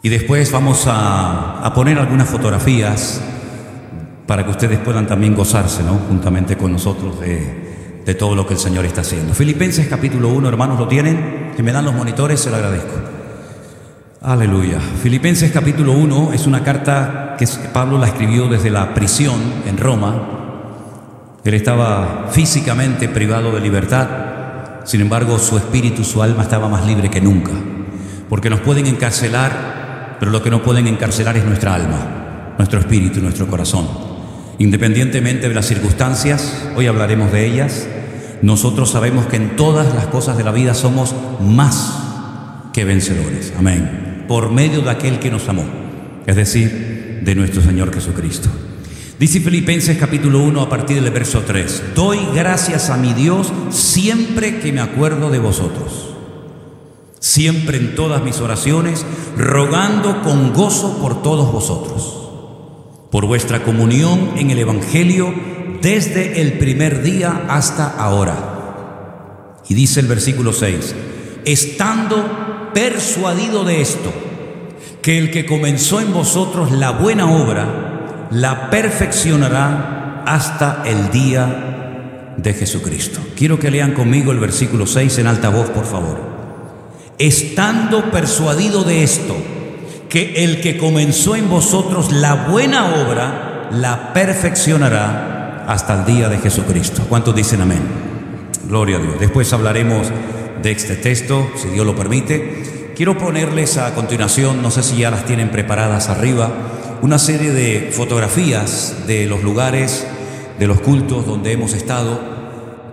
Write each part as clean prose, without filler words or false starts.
Y después vamos a poner algunas fotografías para que ustedes puedan también gozarse, ¿no?, juntamente con nosotros de todo lo que el Señor está haciendo. Filipenses capítulo 1, hermanos, ¿lo tienen? Si me dan los monitores, se lo agradezco. Aleluya. Filipenses capítulo 1 es una carta que Pablo la escribió desde la prisión en Roma. Él estaba físicamente privado de libertad, sin embargo su espíritu, su alma estaba más libre que nunca, porque nos pueden encarcelar, pero lo que no pueden encarcelar es nuestra alma, nuestro espíritu, nuestro corazón. Independientemente de las circunstancias, hoy hablaremos de ellas, nosotros sabemos que en todas las cosas de la vida somos más que vencedores, amén, por medio de aquel que nos amó, es decir, de nuestro Señor Jesucristo. Dice Filipenses capítulo 1 a partir del verso 3: doy gracias a mi Dios siempre que me acuerdo de vosotros, siempre en todas mis oraciones, rogando con gozo por todos vosotros, por vuestra comunión en el Evangelio desde el primer día hasta ahora. Y dice el versículo 6: estando persuadido de esto, que el que comenzó en vosotros la buena obra, la perfeccionará hasta el día de Jesucristo. Quiero que lean conmigo el versículo 6 en alta voz, por favor. Estando persuadido de esto, que el que comenzó en vosotros la buena obra, la perfeccionará hasta el día de Jesucristo. ¿Cuántos dicen amén? Gloria a Dios. Después hablaremos de este texto, si Dios lo permite. Quiero ponerles a continuación, no sé si ya las tienen preparadas arriba, una serie de fotografías de los lugares, de los cultos donde hemos estado,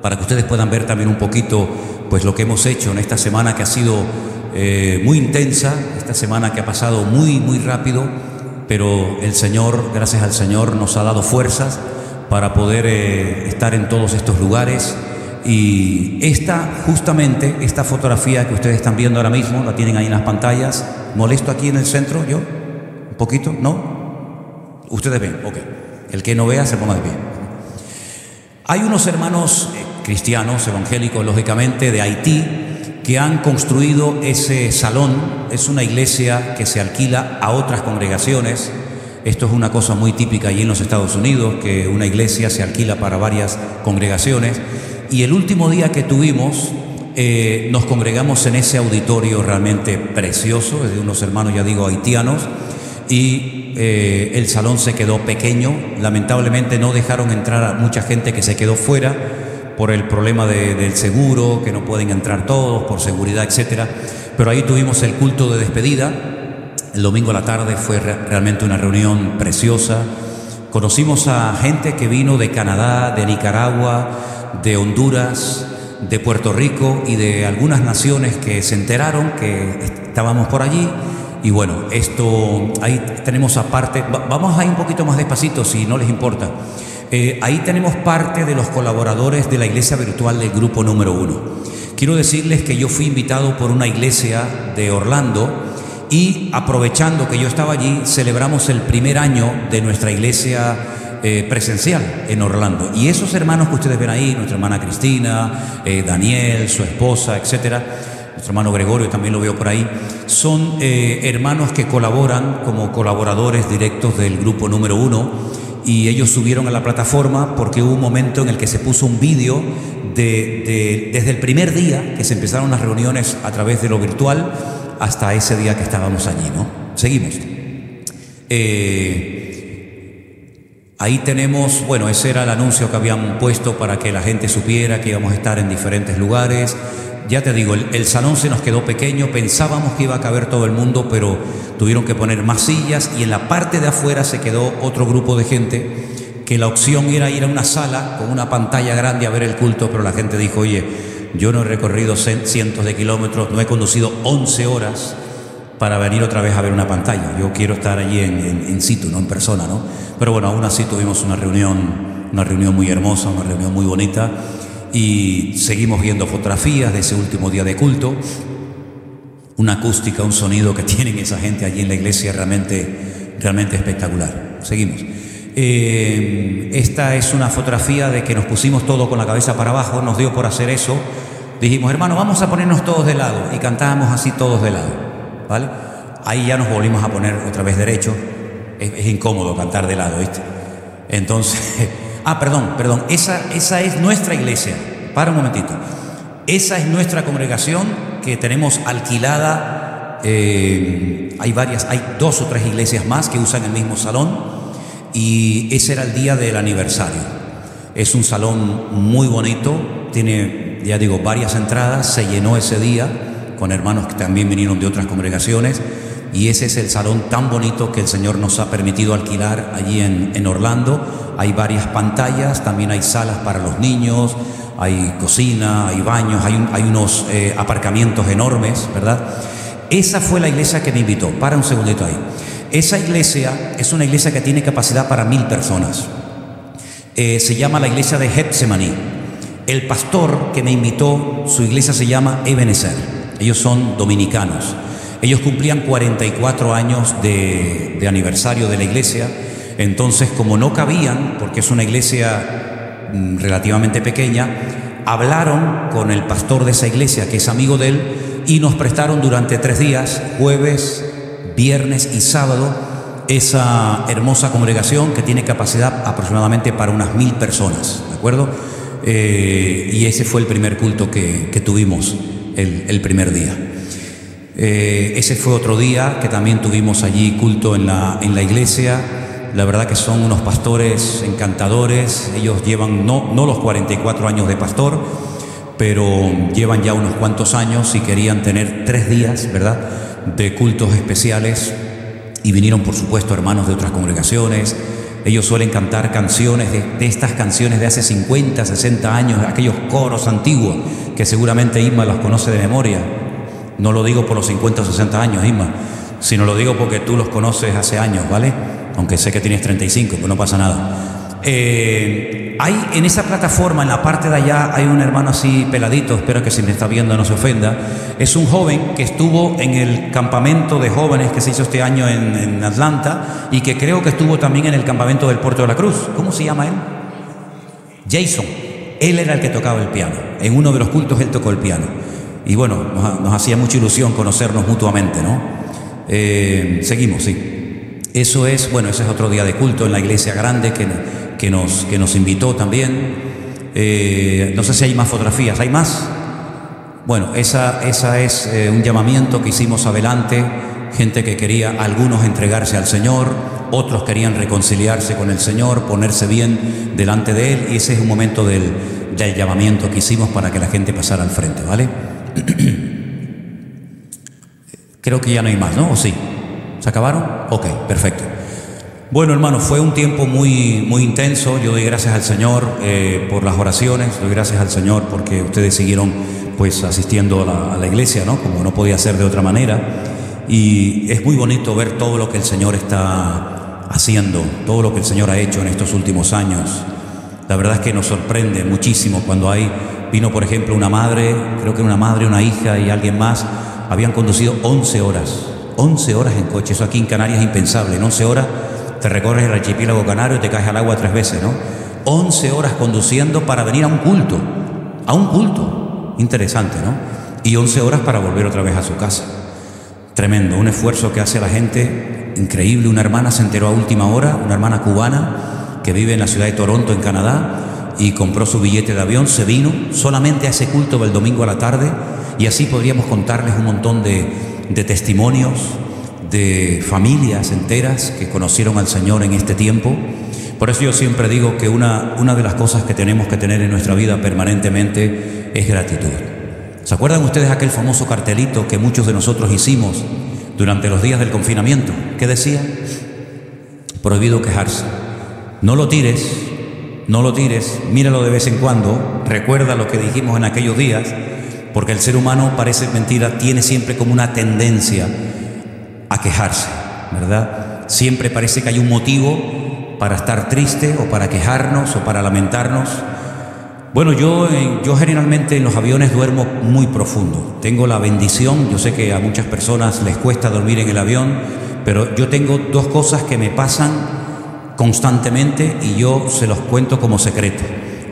para que ustedes puedan ver también un poquito pues lo que hemos hecho en esta semana que ha sido muy intensa, esta semana que ha pasado muy rápido, pero el Señor, gracias al Señor, nos ha dado fuerzas para poder estar en todos estos lugares. Y justamente esta fotografía que ustedes están viendo ahora mismo, la tienen ahí en las pantallas. ¿Molesto aquí en el centro yo? ¿Un poquito? ¿No? Ustedes ven, ok. El que no vea se ponga de pie. Hay unos hermanos cristianos, evangélicos, lógicamente, de Haití, que han construido ese salón. Es una iglesia que se alquila a otras congregaciones. Esto es una cosa muy típica allí en los Estados Unidos, que una iglesia se alquila para varias congregaciones. Y el último día que tuvimos, nos congregamos en ese auditorio realmente precioso, es de unos hermanos, ya digo, haitianos, y el salón se quedó pequeño. Lamentablemente no dejaron entrar a mucha gente que se quedó fuera por el problema del seguro, que no pueden entrar todos por seguridad, etcétera. Pero ahí tuvimos el culto de despedida. El domingo a la tarde fue realmente una reunión preciosa. Conocimos a gente que vino de Canadá, de Nicaragua, de Honduras, de Puerto Rico y de algunas naciones que se enteraron que estábamos por allí. Y bueno, esto ahí tenemos aparte, vamos a ir un poquito más despacito si no les importa. Ahí tenemos parte de los colaboradores de la iglesia virtual del grupo número 1. Quiero decirles que yo fui invitado por una iglesia de Orlando y aprovechando que yo estaba allí, celebramos el primer año de nuestra iglesia presencial en Orlando. Y esos hermanos que ustedes ven ahí, nuestra hermana Cristina, Daniel, su esposa, etcétera, nuestro hermano Gregorio también lo veo por ahí, son hermanos que colaboran como colaboradores directos del grupo número 1, y ellos subieron a la plataforma porque hubo un momento en el que se puso un vídeo desde el primer día que se empezaron las reuniones a través de lo virtual hasta ese día que estábamos allí, ¿no? Seguimos. Ahí tenemos, bueno, ese era el anuncio que habían puesto para que la gente supiera que íbamos a estar en diferentes lugares. Ya te digo, el salón se nos quedó pequeño, pensábamos que iba a caber todo el mundo, pero tuvieron que poner más sillas, y en la parte de afuera se quedó otro grupo de gente que la opción era ir a una sala con una pantalla grande a ver el culto, pero la gente dijo: oye, yo no he recorrido cientos de kilómetros, no he conducido 11 horas para venir otra vez a ver una pantalla. Yo quiero estar allí en situ, no en persona, ¿no? Pero bueno, aún así tuvimos una reunión muy hermosa, una reunión muy bonita, y seguimos viendo fotografías de ese último día de culto. Una acústica, un sonido que tienen esa gente allí en la iglesia realmente espectacular. Seguimos. Esta es una fotografía de que nos pusimos todos con la cabeza para abajo, nos dio por hacer eso. Dijimos: hermano, vamos a ponernos todos de lado, y cantábamos así todos de lado, ¿vale? Ahí ya nos volvimos a poner otra vez derecho. Es incómodo cantar de lado, ¿viste? Entonces, perdón, esa es nuestra iglesia. Para un momentito. Esa es nuestra congregación que tenemos alquilada. Hay 2 o 3 iglesias más que usan el mismo salón, y ese era el día del aniversario. Es un salón muy bonito, tiene, ya digo, varias entradas, se llenó ese día con hermanos que también vinieron de otras congregaciones, y ese es el salón tan bonito que el Señor nos ha permitido alquilar allí en Orlando. Hay varias pantallas, también hay salas para los niños, hay cocina, hay baños, hay unos aparcamientos enormes, ¿verdad? Esa fue la iglesia que me invitó. Para un segundito ahí. Esa iglesia es una iglesia que tiene capacidad para 1000 personas. Se llama la iglesia de Getsemaní. El pastor que me invitó, su iglesia se llama Ebenezer. Ellos son dominicanos. Ellos cumplían 44 años de aniversario de la iglesia. Entonces, como no cabían, porque es una iglesia relativamente pequeña, hablaron con el pastor de esa iglesia, que es amigo de él, y nos prestaron durante 3 días, jueves, viernes y sábado, esa hermosa congregación que tiene capacidad aproximadamente para unas 1000 personas, ¿de acuerdo? Y ese fue el primer culto que tuvimos el primer día. Ese fue otro día que también tuvimos allí culto en la iglesia. La verdad que son unos pastores encantadores. Ellos llevan no los 44 años de pastor, pero llevan ya unos cuantos años y querían tener 3 días, ¿verdad?, de cultos especiales, y vinieron, por supuesto, hermanos de otras congregaciones. Ellos suelen cantar canciones de estas canciones de hace 50, 60 años, aquellos coros antiguos que seguramente Isma los conoce de memoria. No lo digo por los 50 o 60 años, Isma, sino lo digo porque tú los conoces hace años, ¿vale? Aunque sé que tienes 35, pues no pasa nada. Hay en esa plataforma, en la parte de allá, hay un hermano así peladito, espero que si me está viendo no se ofenda. Es un joven que estuvo en el campamento de jóvenes que se hizo este año en Atlanta, y que creo que estuvo también en el campamento del Puerto de la Cruz. ¿Cómo se llama él? Jason. Él era el que tocaba el piano. En uno de los cultos él tocó el piano. Y bueno, nos hacía mucha ilusión conocernos mutuamente, ¿no? Seguimos, sí. Eso es, bueno, ese es otro día de culto en la iglesia grande que nos invitó también. No sé si hay más fotografías. ¿Hay más? Bueno, esa es un llamamiento que hicimos adelante. Gente que quería, algunos entregarse al Señor, otros querían reconciliarse con el Señor, ponerse bien delante de Él, y ese es un momento del llamamiento que hicimos para que la gente pasara al frente, ¿vale? Creo que ya no hay más, ¿no? ¿O sí? ¿Se acabaron? Ok, perfecto. Bueno, hermanos, fue un tiempo muy intenso. Yo doy gracias al Señor por las oraciones, doy gracias al Señor porque ustedes siguieron pues asistiendo a la iglesia, ¿no? Como no podía ser de otra manera. Y es muy bonito ver todo lo que el Señor está haciendo, todo lo que el Señor ha hecho en estos últimos años. La verdad es que nos sorprende muchísimo cuando vino, por ejemplo, una madre, creo que una madre, una hija y alguien más, habían conducido 11 horas en coche. Eso aquí en Canarias es impensable. En 11 horas te recorres el archipiélago canario y te caes al agua 3 veces, ¿no? 11 horas conduciendo para venir a un culto. Interesante, ¿no? Y 11 horas para volver otra vez a su casa. Tremendo, un esfuerzo que hace la gente, increíble. Una hermana se enteró a última hora, una hermana cubana que vive en la ciudad de Toronto, en Canadá, y compró su billete de avión, se vino solamente a ese culto del domingo a la tarde, y así podríamos contarles un montón de testimonios de familias enteras que conocieron al Señor en este tiempo. Por eso yo siempre digo que una de las cosas que tenemos que tener en nuestra vida permanentemente es gratitud. ¿Se acuerdan ustedes aquel famoso cartelito que muchos de nosotros hicimos durante los días del confinamiento? ¿Qué decía? Prohibido quejarse. No lo tires, míralo de vez en cuando, recuerda lo que dijimos en aquellos días, porque el ser humano, parece mentira, tiene siempre como una tendencia a quejarse, ¿verdad? Siempre parece que hay un motivo para estar triste o para quejarnos o para lamentarnos. Bueno, yo generalmente en los aviones duermo muy profundo. Tengo la bendición, yo sé que a muchas personas les cuesta dormir en el avión, pero yo tengo 2 cosas que me pasan constantemente y yo se los cuento como secreto.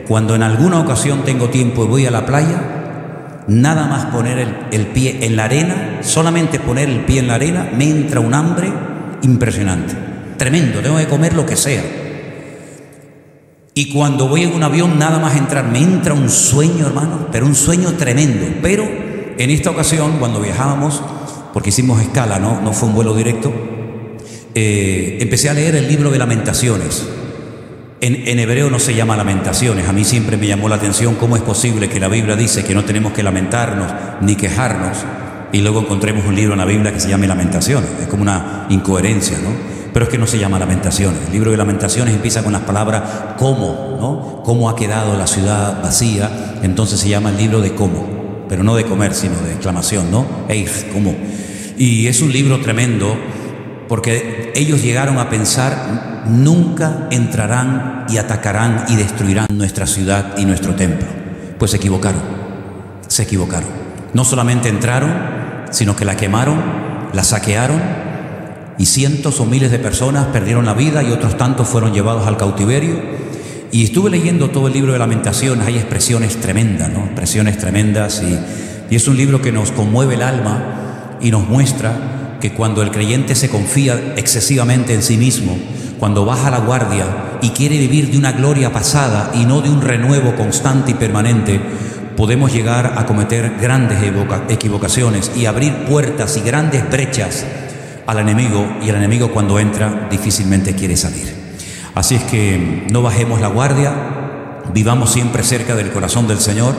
Cuando en alguna ocasión tengo tiempo y voy a la playa, Nada más poner el pie en la arena, solamente poner el pie en la arena, me entra un hambre impresionante, tremendo, tengo que comer lo que sea. Y cuando voy en un avión, nada más entrar, me entra un sueño, hermano, pero un sueño tremendo. Pero en esta ocasión, cuando viajábamos, porque hicimos escala, no fue un vuelo directo, empecé a leer el libro de Lamentaciones. En hebreo no se llama Lamentaciones. A mí siempre me llamó la atención cómo es posible que la Biblia dice que no tenemos que lamentarnos ni quejarnos y luego encontremos un libro en la Biblia que se llame Lamentaciones. Es como una incoherencia, ¿no? Pero es que no se llama Lamentaciones. El libro de Lamentaciones empieza con las palabras cómo, ¿no? Cómo ha quedado la ciudad vacía. Entonces se llama el libro de cómo, pero no de comer, sino de exclamación, ¿no? Eif, cómo. Y es un libro tremendo porque ellos llegaron a pensar: nunca entrarán y atacarán y destruirán nuestra ciudad y nuestro templo. Pues se equivocaron, se equivocaron. No solamente entraron, sino que la quemaron, la saquearon, y cientos o miles de personas perdieron la vida y otros tantos fueron llevados al cautiverio. Y estuve leyendo todo el libro de Lamentaciones. Hay expresiones tremendas, ¿no? Expresiones tremendas, y es un libro que nos conmueve el alma y nos muestra que cuando el creyente se confía excesivamente en sí mismo, cuando baja la guardia y quiere vivir de una gloria pasada y no de un renuevo constante y permanente, podemos llegar a cometer grandes equivocaciones y abrir puertas y grandes brechas al enemigo, y el enemigo cuando entra difícilmente quiere salir. Así es que no bajemos la guardia, vivamos siempre cerca del corazón del Señor,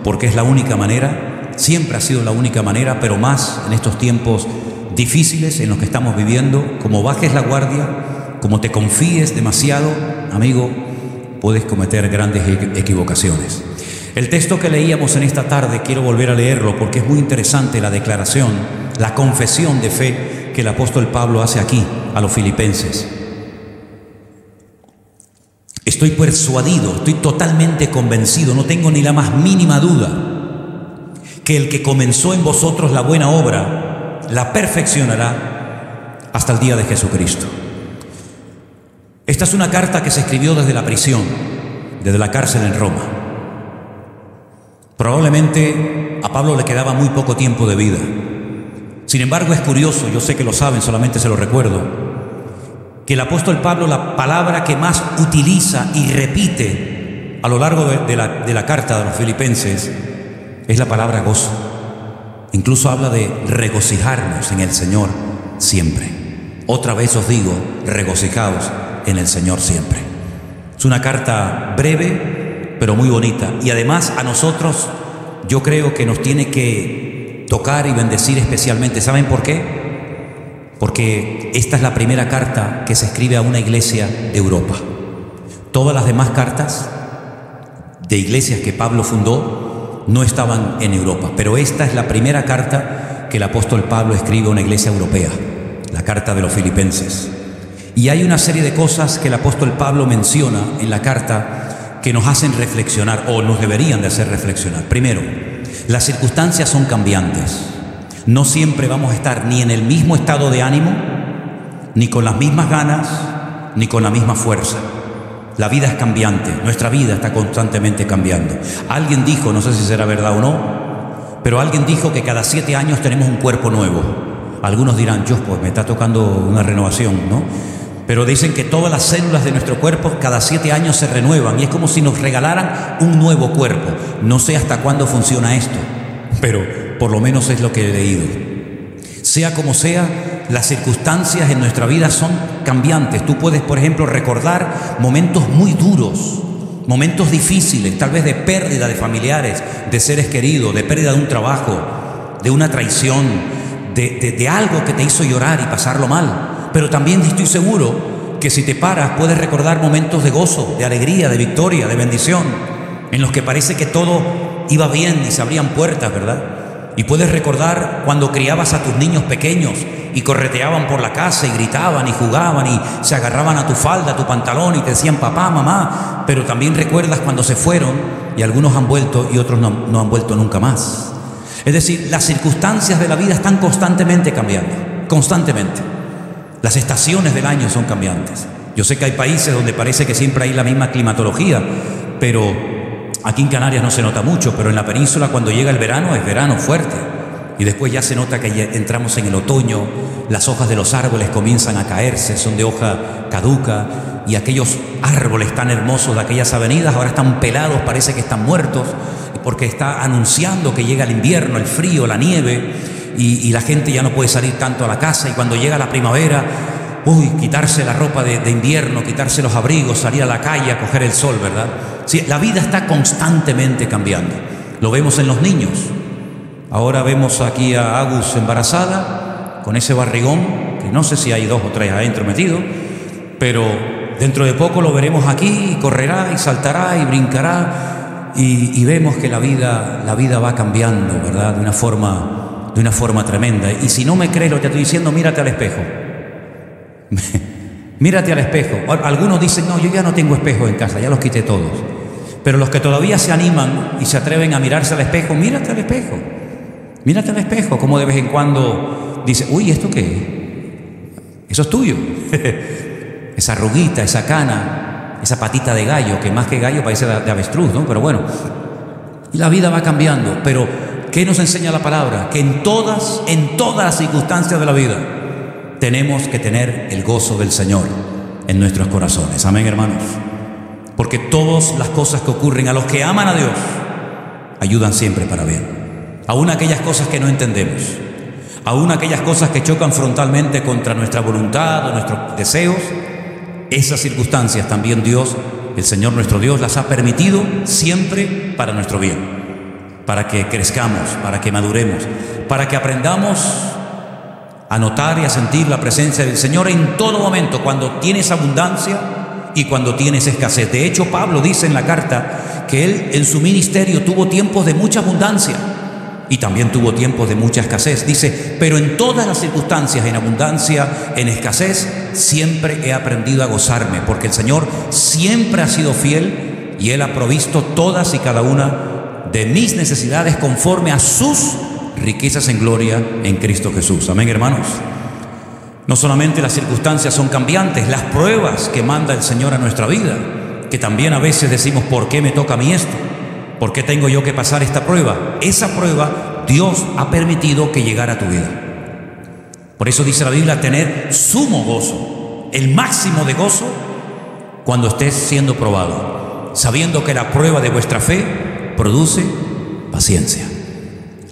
porque es la única manera, siempre ha sido la única manera, pero más en estos tiempos difíciles en los que estamos viviendo. Como bajes la guardia, como te confíes demasiado, amigo, puedes cometer grandes equivocaciones. El texto que leíamos en esta tarde, quiero volver a leerlo porque es muy interesante la declaración, la confesión de fe que el apóstol Pablo hace aquí a los filipenses. Estoy persuadido, estoy totalmente convencido, no tengo ni la más mínima duda, que el que comenzó en vosotros la buena obra, la perfeccionará hasta el día de Jesucristo. Esta es una carta que se escribió desde la prisión, desde la cárcel en Roma. Probablemente a Pablo le quedaba muy poco tiempo de vida. Sin embargo, es curioso, yo sé que lo saben, solamente se lo recuerdo, que el apóstol Pablo, la palabra que más utiliza y repite a lo largo de la carta de los filipenses es la palabra gozo. Incluso habla de regocijarnos en el Señor siempre. Otra vez os digo, regocijaos en el Señor siempre. Es una carta breve, pero muy bonita. Y además a nosotros, yo creo que nos tiene que tocar y bendecir especialmente. ¿Saben por qué? Porque esta es la primera carta que se escribe a una iglesia de Europa. Todas las demás cartas de iglesias que Pablo fundó no estaban en Europa, pero esta es la primera carta que el apóstol Pablo escribe a una iglesia europea, la carta de los filipenses. Y hay una serie de cosas que el apóstol Pablo menciona en la carta que nos hacen reflexionar, o nos deberían de hacer reflexionar. Primero, las circunstancias son cambiantes. No siempre vamos a estar ni en el mismo estado de ánimo, ni con las mismas ganas, ni con la misma fuerza. La vida es cambiante, nuestra vida está constantemente cambiando. Alguien dijo, no sé si será verdad o no, pero alguien dijo que cada 7 años tenemos un cuerpo nuevo. Algunos dirán, yo pues me está tocando una renovación, ¿no? Pero dicen que todas las células de nuestro cuerpo cada 7 años se renuevan y es como si nos regalaran un nuevo cuerpo. No sé hasta cuándo funciona esto, pero por lo menos es lo que he leído. Sea como sea, las circunstancias en nuestra vida son cambiantes. Tú puedes, por ejemplo, recordar momentos muy duros, momentos difíciles, tal vez de pérdida de familiares, de seres queridos, de pérdida de un trabajo, de una traición, de algo que te hizo llorar y pasarlo mal. Pero también estoy seguro que si te paras puedes recordar momentos de gozo, de alegría, de victoria, de bendición, en los que parece que todo iba bien y se abrían puertas, ¿verdad? Y puedes recordar cuando criabas a tus niños pequeños y correteaban por la casa y gritaban y jugaban y se agarraban a tu falda, a tu pantalón y te decían papá, mamá. Pero también recuerdas cuando se fueron y algunos han vuelto y otros no han vuelto nunca más. Es decir, las circunstancias de la vida están constantemente cambiando, constantemente. Las estaciones del año son cambiantes. Yo sé que hay países donde parece que siempre hay la misma climatología, pero Aquí en Canarias no se nota mucho, pero en la península cuando llega el verano es verano fuerte. Y después ya se nota que ya entramos en el otoño, las hojas de los árboles comienzan a caerse, son de hoja caduca, y aquellos árboles tan hermosos de aquellas avenidas ahora están pelados, parece que están muertos, porque está anunciando que llega el invierno, el frío, la nieve, y la gente ya no puede salir tanto a la casa, y cuando llega la primavera, quitarse la ropa de invierno, quitarse los abrigos, salir a la calle a coger el sol, ¿verdad? Sí, la vida está constantemente cambiando. Lo vemos en los niños. Ahora vemos aquí a Agus embarazada, con ese barrigón, que no sé si hay 2 o 3 adentro metidos, pero dentro de poco lo veremos aquí, y correrá, y saltará, y brincará, y vemos que la vida va cambiando, ¿verdad? De una forma tremenda. Y si no me crees lo que te estoy diciendo, mírate al espejo. Mírate al espejo. Algunos dicen, no, yo ya no tengo espejos en casa, ya los quité todos. Pero los que todavía se animan y se atreven a mirarse al espejo, mírate al espejo. Mírate al espejo, como de vez en cuando dice, uy, ¿esto qué? Eso es tuyo. Esa arruguita, esa cana, esa patita de gallo, que más que gallo parece de avestruz, ¿no? Pero bueno, la vida va cambiando. Pero, ¿qué nos enseña la palabra? Que en todas las circunstancias de la vida tenemos que tener el gozo del Señor en nuestros corazones. Amén, hermanos. Porque todas las cosas que ocurren a los que aman a Dios ayudan siempre para bien. Aún aquellas cosas que no entendemos, aún aquellas cosas que chocan frontalmente contra nuestra voluntad o nuestros deseos, esas circunstancias también Dios, el Señor nuestro Dios, las ha permitido siempre para nuestro bien, para que crezcamos, para que maduremos, para que aprendamos a notar y a sentir la presencia del Señor en todo momento, cuando tienes abundancia y cuando tienes escasez. De hecho, Pablo dice en la carta que él en su ministerio tuvo tiempos de mucha abundancia y también tuvo tiempos de mucha escasez. Dice, pero en todas las circunstancias, en abundancia, en escasez, siempre he aprendido a gozarme, porque el Señor siempre ha sido fiel y Él ha provisto todas y cada una de mis necesidades conforme a sus riquezas en gloria en Cristo Jesús. Amén, hermanos. No solamente las circunstancias son cambiantes, las pruebas que manda el Señor a nuestra vida, que también a veces decimos, ¿por qué me toca a mí esto? ¿Por qué tengo yo que pasar esta prueba? Esa prueba Dios ha permitido que llegara a tu vida. Por eso dice la Biblia, tener sumo gozo, el máximo de gozo cuando estés siendo probado, sabiendo que la prueba de vuestra fe produce paciencia.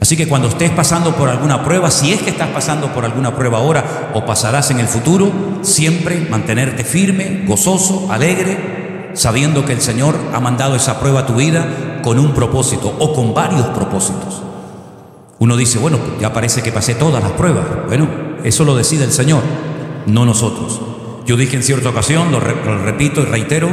Así que cuando estés pasando por alguna prueba, si es que estás pasando por alguna prueba ahora o pasarás en el futuro, siempre mantenerte firme, gozoso, alegre, sabiendo que el Señor ha mandado esa prueba a tu vida con un propósito o con varios propósitos. Uno dice, bueno, ya parece que pasé todas las pruebas. Bueno, eso lo decide el Señor, no nosotros. Yo dije en cierta ocasión, lo repito y reitero,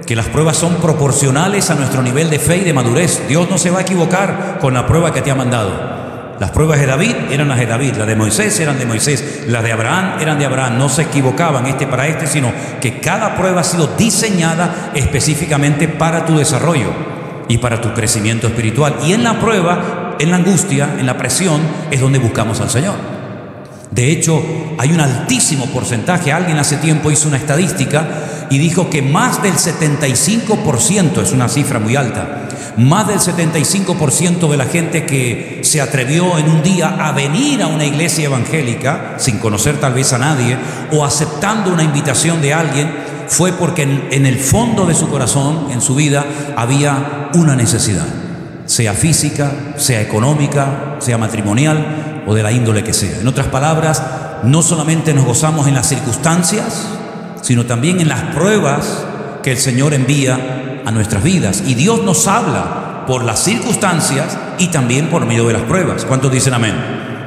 que las pruebas son proporcionales a nuestro nivel de fe y de madurez. Dios no se va a equivocar con la prueba que te ha mandado. Las pruebas de David eran las de David, las de Moisés eran de Moisés, las de Abraham eran de Abraham. No se equivocaban para este, sino que cada prueba ha sido diseñada específicamente para tu desarrollo y para tu crecimiento espiritual. Y en la prueba, en la angustia, en la presión, es donde buscamos al Señor. De hecho, hay un altísimo porcentaje. Alguien hace tiempo hizo una estadística y dijo que más del 75%, es una cifra muy alta, más del 75% de la gente que se atrevió en un día a venir a una iglesia evangélica, sin conocer tal vez a nadie, o aceptando una invitación de alguien, fue porque en el fondo de su corazón, en su vida, había una necesidad, sea física, sea económica, sea matrimonial o de la índole que sea. En otras palabras, no solamente nos gozamos en las circunstancias, sino también en las pruebas que el Señor envía a nuestras vidas. Y Dios nos habla por las circunstancias y también por medio de las pruebas. ¿Cuántos dicen amén?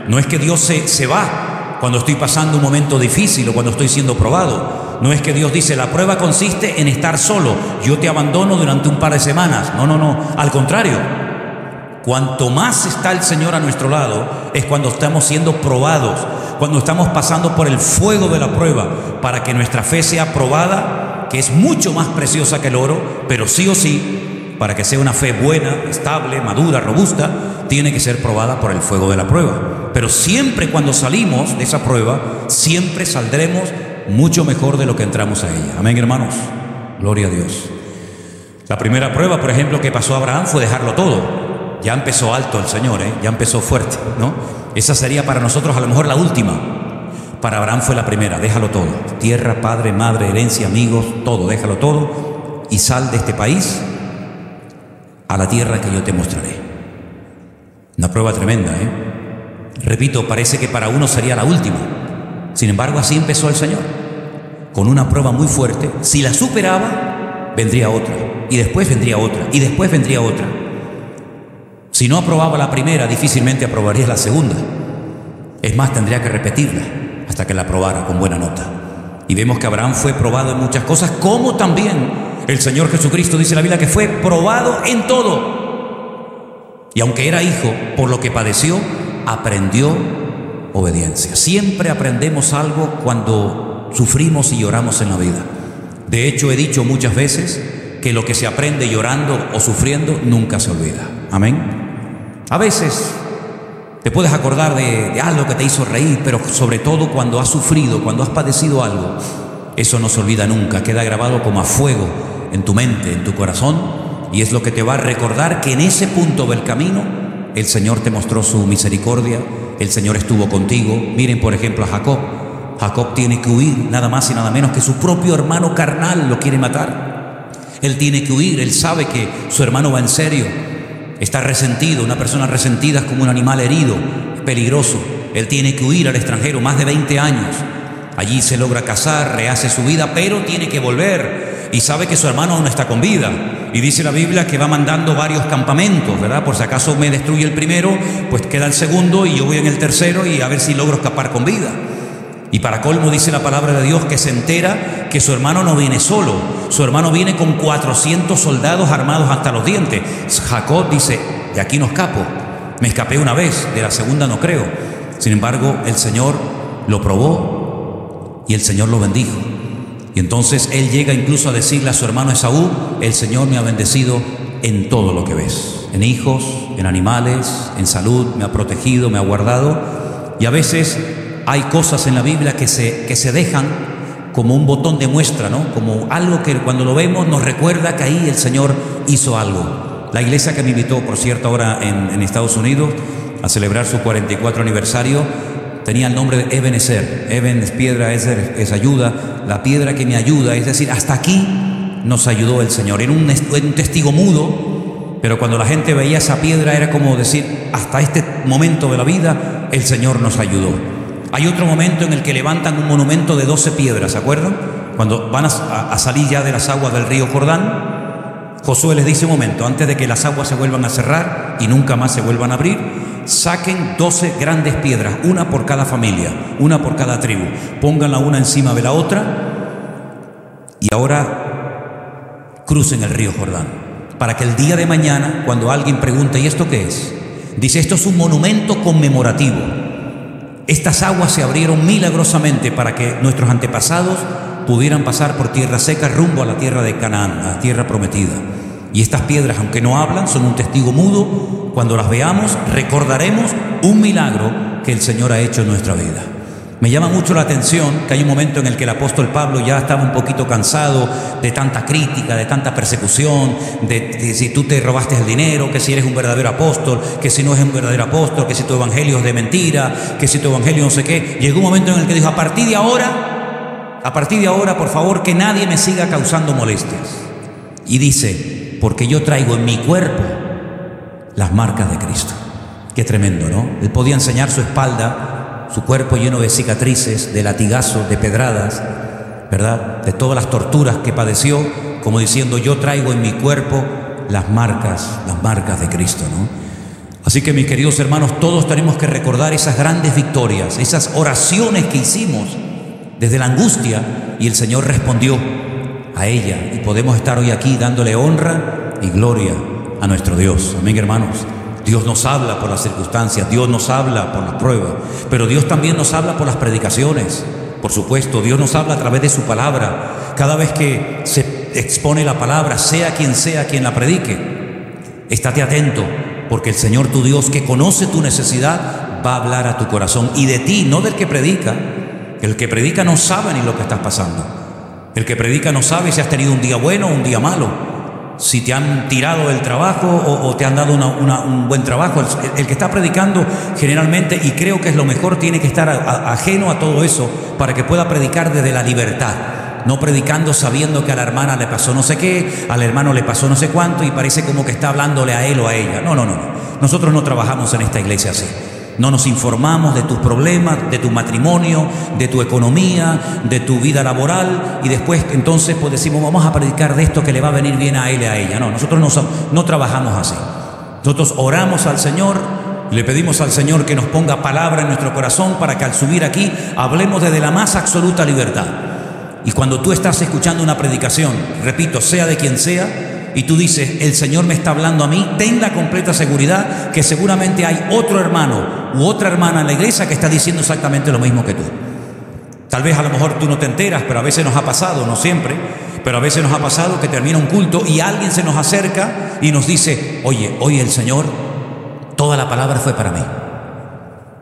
No es que Dios se va cuando estoy pasando un momento difícil o cuando estoy siendo probado. No es que Dios dice, la prueba consiste en estar solo, yo te abandono durante un par de semanas. No. Al contrario, cuanto más está el Señor a nuestro lado, es cuando estamos siendo probados, cuando estamos pasando por el fuego de la prueba, para que nuestra fe sea probada, que es mucho más preciosa que el oro, pero sí o sí, para que sea una fe buena, estable, madura, robusta, tiene que ser probada por el fuego de la prueba. Pero siempre cuando salimos de esa prueba, siempre saldremos mucho mejor de lo que entramos a ella. Amén, hermanos. Gloria a Dios. La primera prueba, por ejemplo, que pasó a Abraham fue dejarlo todo. Ya empezó alto el Señor, ya empezó fuerte, ¿no? Esa sería para nosotros a lo mejor la última. Para Abraham fue la primera, déjalo todo. Tierra, padre, madre, herencia, amigos, todo, déjalo todo y sal de este país a la tierra que yo te mostraré. Una prueba tremenda, Repito, parece que para uno sería la última. Sin embargo, así empezó el Señor, con una prueba muy fuerte. Si la superaba, vendría otra, y después vendría otra, y después vendría otra. Si no aprobaba la primera, difícilmente aprobaría la segunda. Es más, tendría que repetirla hasta que la aprobara con buena nota. Y vemos que Abraham fue probado en muchas cosas, como también el Señor Jesucristo, dice la Biblia, que fue probado en todo. Y aunque era hijo, por lo que padeció, aprendió obediencia. Siempre aprendemos algo cuando sufrimos y lloramos en la vida. De hecho, he dicho muchas veces que lo que se aprende llorando o sufriendo nunca se olvida. Amén. A veces te puedes acordar de algo que te hizo reír, pero sobre todo cuando has sufrido, cuando has padecido algo, eso no se olvida nunca, queda grabado como a fuego en tu mente, en tu corazón, y es lo que te va a recordar que en ese punto del camino el Señor te mostró su misericordia, el Señor estuvo contigo. Miren por ejemplo a Jacob. Jacob tiene que huir, nada más y nada menos que su propio hermano carnal lo quiere matar. Él tiene que huir, él sabe que su hermano va en serio, está resentido. Una persona resentida es como un animal herido, es peligroso. Él tiene que huir al extranjero, más de 20 años. Allí se logra casar, rehace su vida, pero tiene que volver. Y sabe que su hermano aún está con vida. Y dice la Biblia que va mandando varios campamentos, ¿verdad? Por si acaso me destruye el primero, pues queda el segundo y yo voy en el tercero y a ver si logro escapar con vida. Y para colmo dice la palabra de Dios que se entera que su hermano no viene solo. Su hermano viene con 400 soldados armados hasta los dientes. Jacob dice, de aquí no escapo. Me escapé una vez, de la segunda no creo. Sin embargo, el Señor lo probó y el Señor lo bendijo. Y entonces él llega incluso a decirle a su hermano Esaú, el Señor me ha bendecido en todo lo que ves. En hijos, en animales, en salud, me ha protegido, me ha guardado. Y a veces hay cosas en la Biblia que se dejan como un botón de muestra, ¿no? Como algo que cuando lo vemos nos recuerda que ahí el Señor hizo algo. La iglesia que me invitó, por cierto, ahora en Estados Unidos a celebrar su 44 aniversario, tenía el nombre de Ebenezer. Eben es piedra, Ezer es ayuda, la piedra que me ayuda. Es decir, hasta aquí nos ayudó el Señor. Era un testigo mudo, pero cuando la gente veía esa piedra era como decir, hasta este momento de la vida el Señor nos ayudó. Hay otro momento en el que levantan un monumento de 12 piedras, ¿se acuerdan? Cuando van a salir ya de las aguas del río Jordán, Josué les dice un momento, antes de que las aguas se vuelvan a cerrar y nunca más se vuelvan a abrir, saquen 12 grandes piedras, una por cada familia, una por cada tribu, pónganla una encima de la otra y ahora crucen el río Jordán, para que el día de mañana, cuando alguien pregunte, ¿y esto qué es? Dice, esto es un monumento conmemorativo. Estas aguas se abrieron milagrosamente para que nuestros antepasados pudieran pasar por tierra seca rumbo a la tierra de Canaán, a la tierra prometida. Y estas piedras, aunque no hablan, son un testigo mudo. Cuando las veamos, recordaremos un milagro que el Señor ha hecho en nuestra vida. Me llama mucho la atención que hay un momento en el que el apóstol Pablo ya estaba un poquito cansado de tanta crítica, de tanta persecución, de si tú te robaste el dinero, que si eres un verdadero apóstol, que si no es un verdadero apóstol, que si tu evangelio es de mentira, que si tu evangelio no sé qué. Llegó un momento en el que dijo, a partir de ahora, por favor, que nadie me siga causando molestias. Y dice, porque yo traigo en mi cuerpo las marcas de Cristo. Qué tremendo, ¿no? Él podía enseñar su espalda, su cuerpo lleno de cicatrices, de latigazos, de pedradas, ¿verdad? De todas las torturas que padeció, como diciendo, yo traigo en mi cuerpo las marcas de Cristo, ¿no? Así que, mis queridos hermanos, todos tenemos que recordar esas grandes victorias, esas oraciones que hicimos desde la angustia, y el Señor respondió a ella, y podemos estar hoy aquí dándole honra y gloria a nuestro Dios. Amén, hermanos. Dios nos habla por las circunstancias, Dios nos habla por las pruebas, pero Dios también nos habla por las predicaciones. Por supuesto, Dios nos habla a través de su palabra. Cada vez que se expone la palabra, sea quien la predique, estate atento, porque el Señor tu Dios, que conoce tu necesidad, va a hablar a tu corazón, y de ti, no del que predica. El que predica no sabe ni lo que estás pasando. El que predica no sabe si has tenido un día bueno o un día malo. si te han tirado del trabajo o te han dado un buen trabajo. El que está predicando generalmente, y creo que es lo mejor, tiene que estar ajeno a todo eso para que pueda predicar desde la libertad. No predicando sabiendo que a la hermana le pasó no sé qué, al hermano le pasó no sé cuánto y parece como que está hablándole a él o a ella. No. Nosotros no trabajamos en esta iglesia así. No nos informamos de tus problemas, de tu matrimonio, de tu economía, de tu vida laboral y después entonces pues decimos vamos a predicar de esto que le va a venir bien a él y a ella. No, nosotros no trabajamos así. Nosotros oramos al Señor, le pedimos al Señor que nos ponga palabra en nuestro corazón para que al subir aquí hablemos desde la más absoluta libertad. Y cuando tú estás escuchando una predicación, repito, sea de quien sea, y tú dices, el Señor me está hablando a mí, ten la completa seguridad que seguramente hay otro hermano u otra hermana en la iglesia que está diciendo exactamente lo mismo que tú. Tal vez a lo mejor tú no te enteras, pero a veces nos ha pasado, no siempre, pero a veces nos ha pasado que termina un culto y alguien se nos acerca y nos dice, oye, el Señor, toda la palabra fue para mí.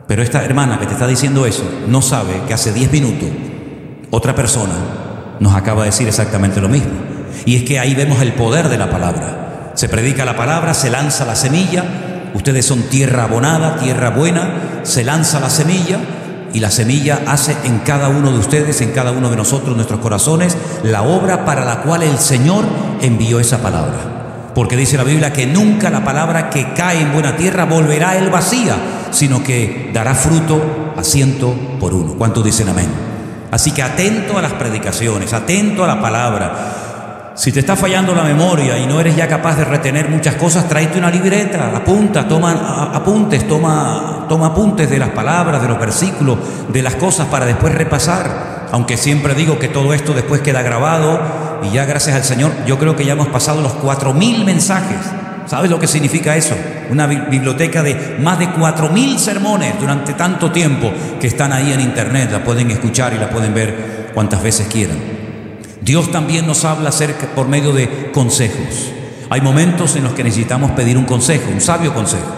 Pero esta hermana que te está diciendo eso no sabe que hace 10 minutos otra persona nos acaba de decir exactamente lo mismo. Y es que ahí vemos el poder de la palabra. Se predica la palabra, se lanza la semilla. Ustedes son tierra abonada, tierra buena. Se lanza la semilla y la semilla hace en cada uno de ustedes, en cada uno de nosotros, en nuestros corazones, la obra para la cual el Señor envió esa palabra. Porque dice la Biblia que nunca la palabra que cae en buena tierra volverá a él vacía, sino que dará fruto a 100 por 1. ¿Cuántos dicen amén? Así que atento a las predicaciones, atento a la palabra. Si te está fallando la memoria y no eres ya capaz de retener muchas cosas, tráete una libreta, apunta, toma apuntes de las palabras, de los versículos, de las cosas para después repasar. Aunque siempre digo que todo esto después queda grabado y ya gracias al Señor, yo creo que ya hemos pasado los 4.000 mensajes. ¿Sabes lo que significa eso? Una biblioteca de más de 4.000 sermones durante tanto tiempo que están ahí en internet, la pueden escuchar y la pueden ver cuantas veces quieran. Dios también nos habla acerca por medio de consejos. Hay momentos en los que necesitamos pedir un consejo, un sabio consejo,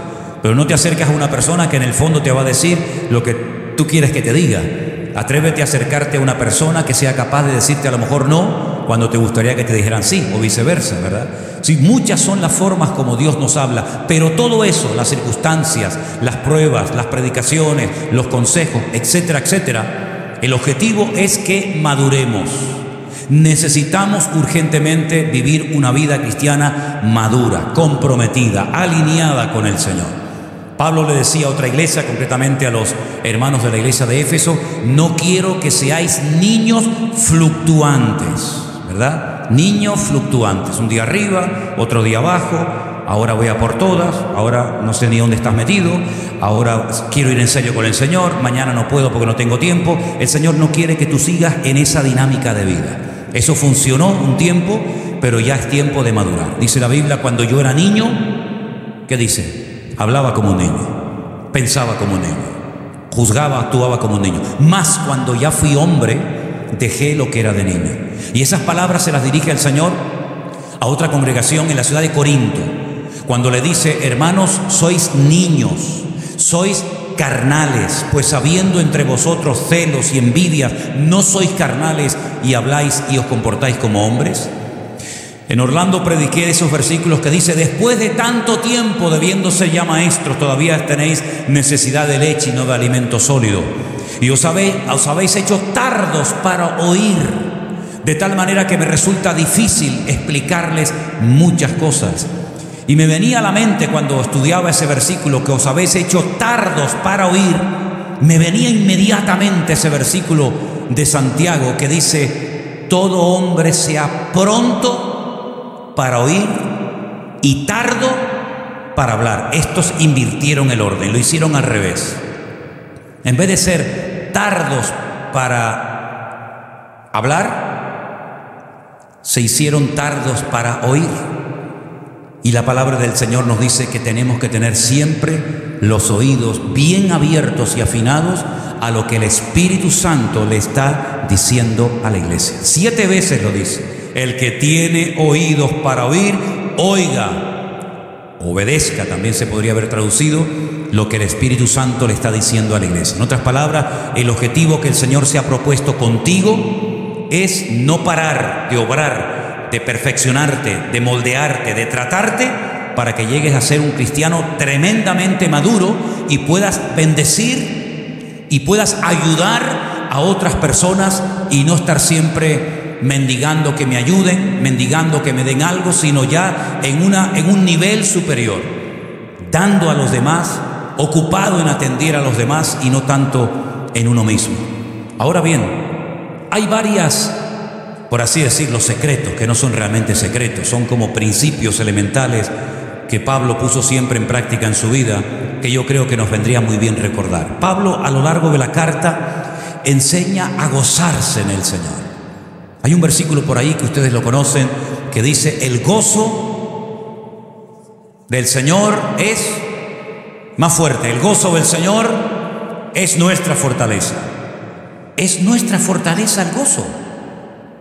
pero no te acercas a una persona que en el fondo te va a decir lo que tú quieres que te diga. Atrévete a acercarte a una persona que sea capaz de decirte a lo mejor no cuando te gustaría que te dijeran sí, o viceversa, ¿verdad? Sí, muchas son las formas como Dios nos habla, pero todo eso, las circunstancias, las pruebas, las predicaciones, los consejos, etcétera, etcétera, el objetivo es que maduremos. Necesitamos urgentemente vivir una vida cristiana madura, comprometida, alineada con el Señor. Pablo le decía a otra iglesia, concretamente a los hermanos de la iglesia de Éfeso, no quiero que seáis niños fluctuantes, ¿verdad? Niños fluctuantes, un día arriba, otro día abajo, ahora voy a por todas, ahora no sé ni dónde estás metido, ahora quiero ir en serio con el Señor, mañana no puedo porque no tengo tiempo. El Señor no quiere que tú sigas en esa dinámica de vida. Eso funcionó un tiempo, pero ya es tiempo de madurar. Dice la Biblia, cuando yo era niño, ¿qué dice? Hablaba como un niño, pensaba como un niño, juzgaba, actuaba como un niño. Mas cuando ya fui hombre, dejé lo que era de niño. Y esas palabras se las dirige el Señor a otra congregación en la ciudad de Corinto, cuando le dice, hermanos, sois niños, sois carnales, pues habiendo entre vosotros celos y envidias, ¿no sois carnales y habláis y os comportáis como hombres? En Orlando prediqué esos versículos que dice, después de tanto tiempo, debiéndose ya maestros, todavía tenéis necesidad de leche y no de alimento sólido. Y os habéis hecho tardos para oír, de tal manera que me resulta difícil explicarles muchas cosas. Y me venía a la mente cuando estudiaba ese versículo, que os habéis hecho tardos para oír, me venía inmediatamente ese versículo de Santiago que dice, todo hombre sea pronto para oír y tardo para hablar. Estos invirtieron el orden, lo hicieron al revés. En vez de ser tardos para hablar, se hicieron tardos para oír. Y la palabra del Señor nos dice que tenemos que tener siempre los oídos bien abiertos y afinados a lo que el Espíritu Santo le está diciendo a la iglesia. 7 veces lo dice. El que tiene oídos para oír, oiga, obedezca, también se podría haber traducido lo que el Espíritu Santo le está diciendo a la iglesia. En otras palabras, el objetivo que el Señor se ha propuesto contigo es no parar de obrar, de perfeccionarte, de moldearte, de tratarte, para que llegues a ser un cristiano tremendamente maduro y puedas bendecir y puedas ayudar a otras personas y no estar siempre mendigando que me ayuden, mendigando que me den algo, sino ya en un nivel superior, dando a los demás, ocupado en atender a los demás y no tanto en uno mismo. Ahora bien, hay varias, por así decirlo, secretos, que no son realmente secretos, son como principios elementales que Pablo puso siempre en práctica en su vida, que yo creo que nos vendría muy bien recordar. Pablo, a lo largo de la carta, enseña a gozarse en el Señor. Hay un versículo por ahí que ustedes lo conocen, que dice: el gozo del Señor es más fuerte. El gozo del Señor es nuestra fortaleza. Es nuestra fortaleza el gozo,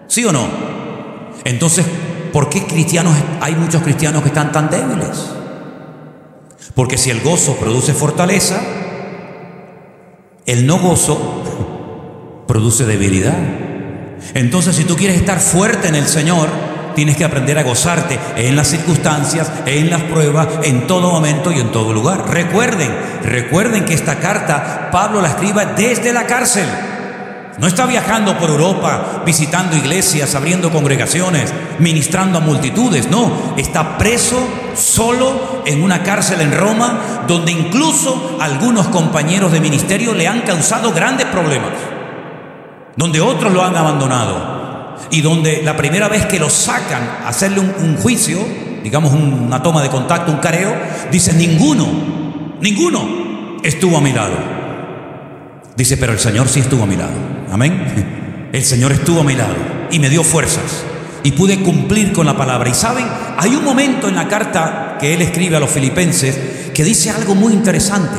¿sí o no? Entonces, ¿por qué hay muchos cristianos que están tan débiles? Porque si el gozo produce fortaleza, el no gozo produce debilidad. Entonces, si tú quieres estar fuerte en el Señor, tienes que aprender a gozarte en las circunstancias, en las pruebas, en todo momento y en todo lugar. Recuerden que esta carta Pablo la escribe desde la cárcel. No está viajando por Europa, visitando iglesias, abriendo congregaciones, ministrando a multitudes. No, está preso solo en una cárcel en Roma, donde incluso algunos compañeros de ministerio le han causado grandes problemas, donde otros lo han abandonado y donde la primera vez que lo sacan a hacerle un juicio, digamos una toma de contacto, un careo, dice: ninguno estuvo a mi lado. Dice: pero el Señor sí estuvo a mi lado. Amén. El Señor estuvo a mi lado y me dio fuerzas y pude cumplir con la palabra. Y saben, hay un momento en la carta que él escribe a los filipenses que dice algo muy interesante.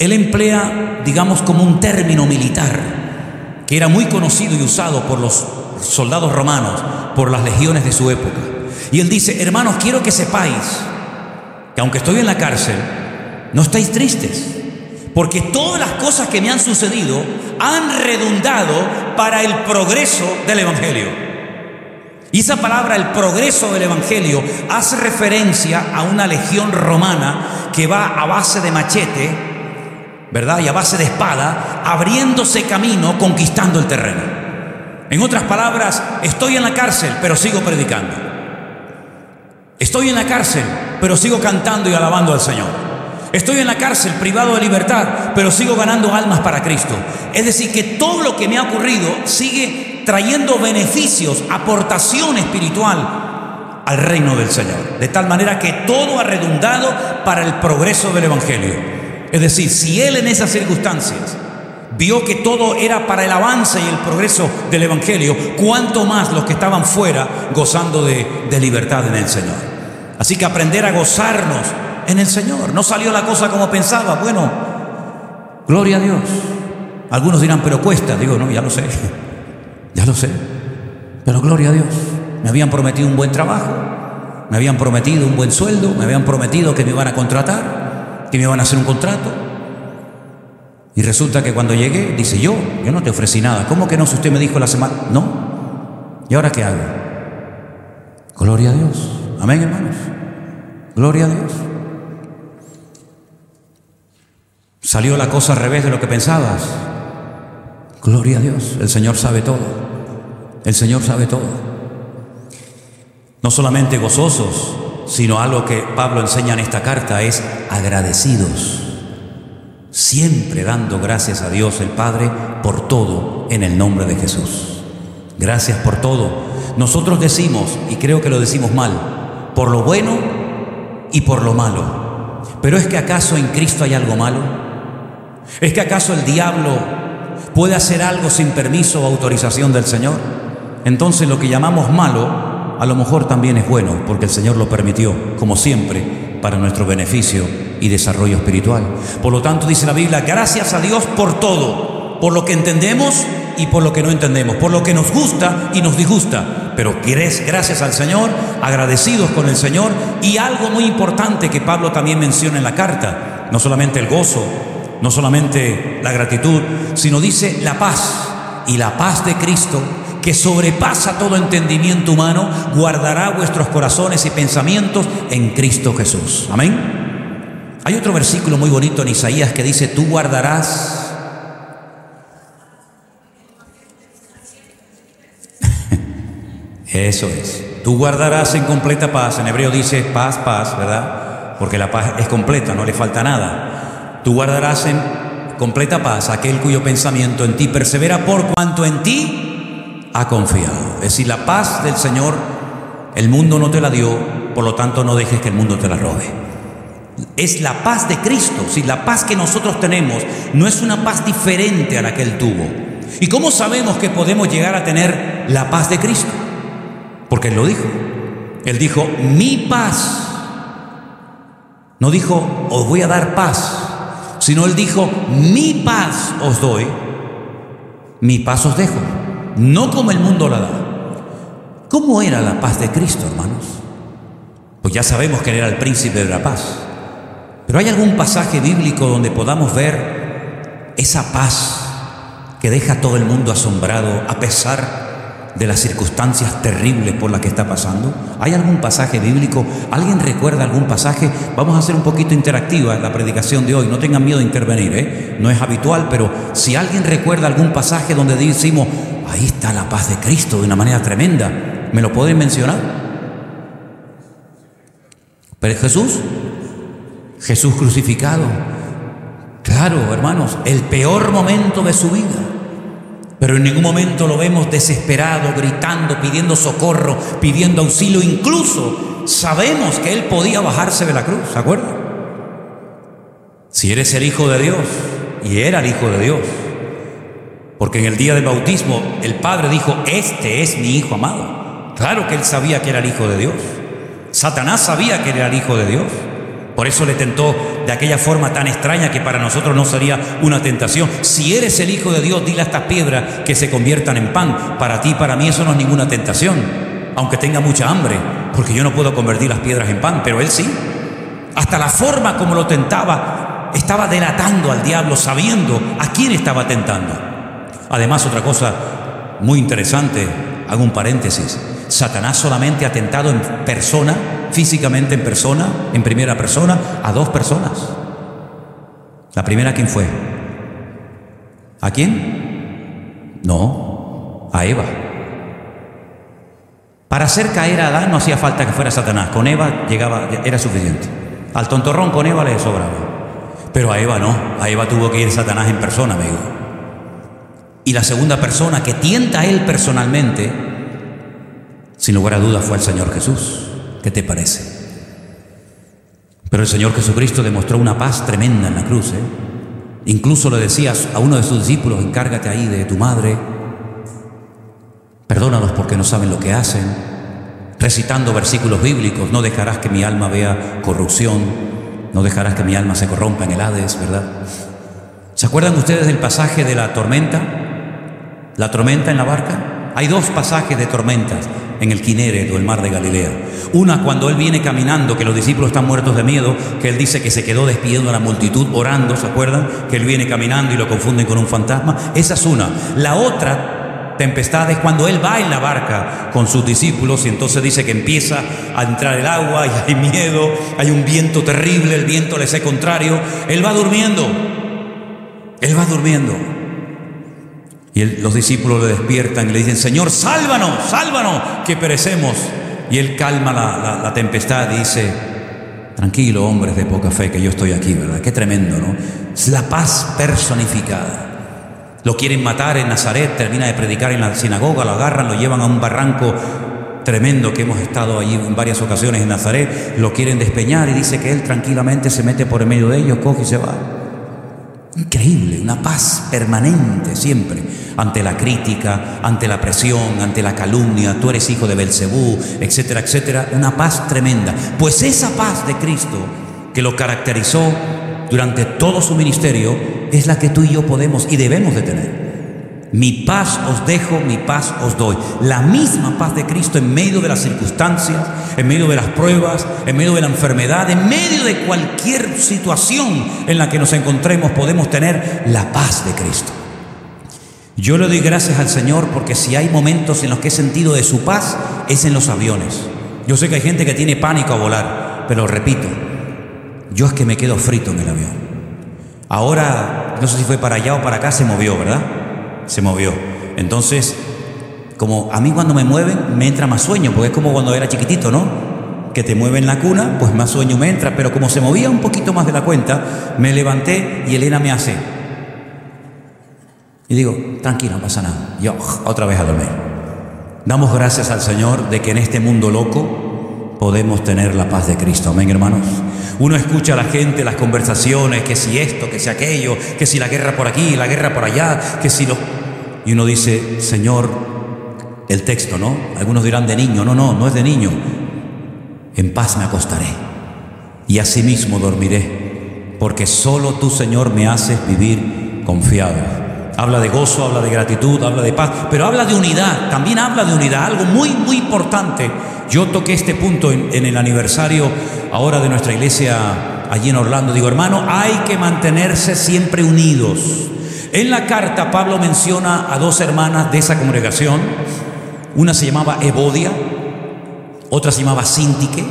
Él emplea, digamos, como un término militar que era muy conocido y usado por los soldados romanos, por las legiones de su época. Y él dice: hermanos, quiero que sepáis que aunque estoy en la cárcel, no estáis tristes, porque todas las cosas que me han sucedido han redundado para el progreso del Evangelio. Y esa palabra, el progreso del Evangelio, hace referencia a una legión romana que va a base de machete, ¿verdad? Y a base de espada, abriéndose camino, conquistando el terreno. En otras palabras, estoy en la cárcel, pero sigo predicando. Estoy en la cárcel, pero sigo cantando y alabando al Señor. Estoy en la cárcel, privado de libertad, pero sigo ganando almas para Cristo. Es decir, que todo lo que me ha ocurrido sigue trayendo beneficios, aportación espiritual al reino del Señor. De tal manera que todo ha redundado para el progreso del Evangelio. Es decir, si él en esas circunstancias vio que todo era para el avance y el progreso del Evangelio, cuánto más los que estaban fuera gozando de libertad en el Señor. Así que aprender a gozarnos en el Señor. No salió la cosa como pensaba. Bueno, gloria a Dios. Algunos dirán: pero cuesta. Digo: no, ya lo sé, pero gloria a Dios. Me habían prometido un buen trabajo, me habían prometido un buen sueldo, me habían prometido que me iban a contratar, que me iban a hacer un contrato. Y resulta que cuando llegué, dice: yo no te ofrecí nada. ¿Cómo que no? Si usted me dijo la semana. No. ¿Y ahora qué hago? Gloria a Dios. Amén, hermanos. Gloria a Dios. ¿Salió la cosa al revés de lo que pensabas? Gloria a Dios. El Señor sabe todo. El Señor sabe todo. No solamente gozosos, sino algo que Pablo enseña en esta carta es agradecidos. Siempre dando gracias a Dios el Padre por todo en el nombre de Jesús. Gracias por todo. Nosotros decimos, y creo que lo decimos mal, por lo bueno y por lo malo. Pero ¿es que acaso en Cristo hay algo malo? ¿Es que acaso el diablo puede hacer algo sin permiso o autorización del Señor? Entonces lo que llamamos malo a lo mejor también es bueno, porque el Señor lo permitió, como siempre, para nuestro beneficio y desarrollo espiritual. Por lo tanto, dice la Biblia: gracias a Dios por todo, por lo que entendemos y por lo que no entendemos, por lo que nos gusta y nos disgusta, pero gracias al Señor, agradecidos con el Señor. Y algo muy importante que Pablo también menciona en la carta: no solamente el gozo, no solamente la gratitud, sino dice la paz. Y la paz de Cristo, que sobrepasa todo entendimiento humano, guardará vuestros corazones y pensamientos en Cristo Jesús. Amén. Hay otro versículo muy bonito en Isaías que dice: tú guardarás eso es, tú guardarás en completa paz. En hebreo dice paz, paz, ¿verdad? Porque la paz es completa, no le falta nada. Tú guardarás en completa paz aquel cuyo pensamiento en ti persevera, por cuanto en ti ha confiado. Es decir, la paz del Señor, el mundo no te la dio, por lo tanto no dejes que el mundo te la robe. Es la paz de Cristo. Si la paz que nosotros tenemos no es una paz diferente a la que Él tuvo. ¿Y cómo sabemos que podemos llegar a tener la paz de Cristo? Porque Él lo dijo. Él dijo: mi paz. No dijo: os voy a dar paz, sino Él dijo: mi paz os doy, mi paz os dejo, no como el mundo la da. ¿Cómo era la paz de Cristo, hermanos? Pues ya sabemos que Él era el príncipe de la paz. Pero ¿hay algún pasaje bíblico donde podamos ver esa paz que deja a todo el mundo asombrado a pesar de las circunstancias terribles por las que está pasando? ¿Hay algún pasaje bíblico? ¿Alguien recuerda algún pasaje? Vamos a hacer un poquito interactiva la predicación de hoy. No tengan miedo de intervenir, No es habitual, pero si alguien recuerda algún pasaje donde decimos: ahí está la paz de Cristo de una manera tremenda, ¿me lo pueden mencionar? Pero Jesús crucificado. Claro, hermanos, el peor momento de su vida. Pero en ningún momento lo vemos desesperado, gritando, pidiendo socorro, pidiendo auxilio. Incluso sabemos que Él podía bajarse de la cruz, ¿se acuerdan? Si eres el Hijo de Dios, y era el Hijo de Dios, porque en el día del bautismo el Padre dijo: este es mi Hijo amado. Claro que Él sabía que era el Hijo de Dios. Satanás sabía que era el Hijo de Dios. Por eso le tentó de aquella forma tan extraña que para nosotros no sería una tentación. Si eres el Hijo de Dios, dile a estas piedras que se conviertan en pan. Para ti y para mí eso no es ninguna tentación, aunque tenga mucha hambre, porque yo no puedo convertir las piedras en pan, pero Él sí. Hasta la forma como lo tentaba, estaba delatando al diablo, sabiendo a quién estaba tentando. Además, otra cosa muy interesante, hago un paréntesis: Satanás solamente ha tentado en persona, físicamente en persona, en primera persona, a 2 personas. ¿La primera quién fue? ¿A quién? No, a Eva. Para hacer caer a Adán no hacía falta que fuera Satanás. Con Eva llegaba, era suficiente. Al tontorrón con Eva le sobraba. Pero a Eva no, a Eva tuvo que ir Satanás en persona, amigo. Y la segunda persona que tienta a él personalmente, sin lugar a dudas, fue el Señor Jesús. ¿Qué te parece? Pero el Señor Jesucristo demostró una paz tremenda en la cruz, Incluso le decías a uno de sus discípulos: encárgate ahí de tu madre, perdónalos porque no saben lo que hacen. Recitando versículos bíblicos: no dejarás que mi alma vea corrupción, no dejarás que mi alma se corrompa en el Hades, ¿verdad? ¿Se acuerdan ustedes del pasaje de la tormenta? La tormenta en la barca. Hay 2 pasajes de tormentas en el Kineret o el mar de Galilea. Una cuando Él viene caminando, que los discípulos están muertos de miedo, que Él dice que se quedó despidiendo a la multitud orando, ¿se acuerdan? Que Él viene caminando y lo confunden con un fantasma. Esa es una. La otra tempestad es cuando Él va en la barca con sus discípulos y entonces dice que empieza a entrar el agua y hay miedo, hay un viento terrible, el viento les es contrario. Él va durmiendo. Él va durmiendo. Y los discípulos le despiertan y le dicen: Señor, sálvanos, sálvanos, que perecemos. Y Él calma la tempestad y dice: tranquilo, hombres de poca fe, que yo estoy aquí, ¿verdad? Qué tremendo, ¿no? Es la paz personificada. Lo quieren matar en Nazaret, termina de predicar en la sinagoga, lo agarran, lo llevan a un barranco tremendo que hemos estado allí en varias ocasiones en Nazaret, lo quieren despeñar y dice que Él tranquilamente se mete por en medio de ellos, coge y se va. Increíble, una paz permanente siempre, ante la crítica, ante la presión, ante la calumnia: tú eres hijo de Belcebú, etcétera, etcétera. Una paz tremenda. Pues esa paz de Cristo que lo caracterizó durante todo su ministerio es la que tú y yo podemos y debemos de tener. Mi paz os dejo, mi paz os doy. La misma paz de Cristo en medio de las circunstancias, en medio de las pruebas, en medio de la enfermedad, en medio de cualquier situación en la que nos encontremos, podemos tener la paz de Cristo. Yo le doy gracias al Señor porque si hay momentos en los que he sentido de su paz, es en los aviones. Yo sé que hay gente que tiene pánico a volar, pero repito, yo es que me quedo frito en el avión. Ahora, no sé si fue para allá o para acá, se movió, ¿verdad? Se movió. Entonces, como a mí cuando me mueven, me entra más sueño, porque es como cuando era chiquitito, ¿no? Que te mueven la cuna, pues más sueño me entra, pero como se movía un poquito más de la cuenta, me levanté y Elena me hace. Y digo, tranquilo, no pasa nada. Yo, otra vez a dormir. Damos gracias al Señor de que en este mundo loco podemos tener la paz de Cristo. Amén, hermanos. Uno escucha a la gente, las conversaciones, que si esto, que si aquello, que si la guerra por aquí, la guerra por allá, que si lo... Y uno dice, Señor, el texto, ¿no? Algunos dirán de niño. No, no, no es de niño. En paz me acostaré y asimismo dormiré, porque solo tú, Señor, me haces vivir confiado. Habla de gozo, habla de gratitud, habla de paz, pero habla de unidad, también habla de unidad, algo muy, muy importante. Yo toqué este punto en el aniversario ahora de nuestra iglesia allí en Orlando. Digo, hermano, hay que mantenerse siempre unidos. En la carta Pablo menciona a dos hermanas de esa congregación. Una se llamaba Evodia, otra se llamaba Síntique,